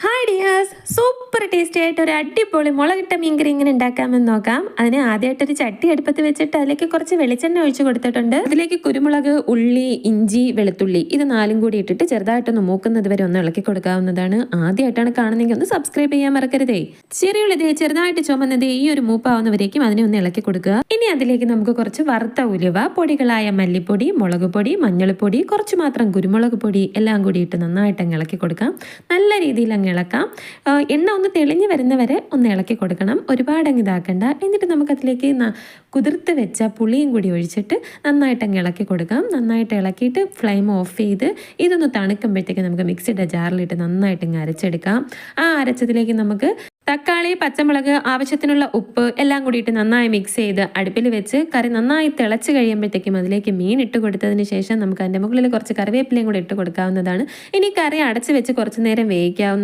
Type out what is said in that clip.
Hi dears, super tasty ആയിട്ട് ഒരു അടിപൊളി മുളകിട്ട മീൻകറി ഇങ്ങനെ ഉണ്ടാക്കാമെന്ന് നോക്കാം. അതിന് ആദ്യമായിട്ടൊരു ചട്ടി അടുപ്പത്ത് വെച്ചിട്ട് അതിലേക്ക് കുറച്ച് വെളിച്ചെണ്ണ ഒഴിച്ച് കൊടുത്തിട്ടുണ്ട്. അതിലേക്ക് കുരുമുളക്, ഉള്ളി, ഇഞ്ചി, വെളുത്തുള്ളി ഇത് നാലും കൂടി ഇട്ടിട്ട് ചെറുതായിട്ടൊന്ന് മൂക്കുന്നത് വരെ ഒന്ന് ഇളക്കി കൊടുക്കാവുന്നതാണ്. ആദ്യമായിട്ടാണ് കാണുന്നതെങ്കിൽ ഒന്ന് സബ്സ്ക്രൈബ് ചെയ്യാൻ മറക്കരുതേ. ചെറിയുള്ളത് ചെറുതായിട്ട് ചുമന്നത് ഈ ഒരു മൂപ്പാവുന്നവരേക്കും അതിനെ ഒന്ന് ഇളക്കി കൊടുക്കുക. ഇനി അതിലേക്ക് നമുക്ക് കുറച്ച് വറുത്ത ഉലുവ, പൊടികളായ മല്ലിപ്പൊടി, മുളക് പൊടി, മഞ്ഞൾപ്പൊടി, കുറച്ച് മാത്രം കുരുമുളക് പൊടി എല്ലാം കൂടി ഇട്ട് നന്നായിട്ട് ഇളക്കി കൊടുക്കാം. നല്ല രീതിയിൽ ഇളക്കാം. എണ്ണ ഒന്ന് തെളിഞ്ഞ് വരുന്നവരെ ഒന്ന് ഇളക്കി കൊടുക്കണം. ഒരുപാട് അങ്ങ് ഇതാക്കണ്ട. എന്നിട്ട് നമുക്കതിലേക്ക് കുതിർത്ത് വെച്ച പുളിയും കൂടി ഒഴിച്ചിട്ട് നന്നായിട്ട് ഇളക്കി കൊടുക്കാം. നന്നായിട്ട് ഇളക്കിയിട്ട് ഫ്ലെയിം ഓഫ് ചെയ്ത് ഇതൊന്ന് തണുക്കുമ്പോഴത്തേക്ക് നമുക്ക് മിക്സിയുടെ ജാറിലിട്ട് നന്നായിട്ട് അരച്ചെടുക്കാം. ആ അരച്ചതിലേക്ക് നമുക്ക് തക്കാളി, പച്ചമുളക്, ആവശ്യത്തിനുള്ള ഉപ്പ് എല്ലാം കൂടിയിട്ട് നന്നായി മിക്സ് ചെയ്ത് അടുപ്പിൽ വെച്ച് കറി നന്നായി തിളച്ച് കഴിയുമ്പോഴത്തേക്കും അതിലേക്ക് മീൻ ഇട്ട് കൊടുത്തതിന് ശേഷം നമുക്ക് അതിൻ്റെ മുകളിൽ കുറച്ച് കറിവേപ്പിലയും കൂടി ഇട്ട് കൊടുക്കാവുന്നതാണ്. ഇനി കറി അടച്ച് വെച്ച് കുറച്ച് നേരം വേവിക്കാവുന്ന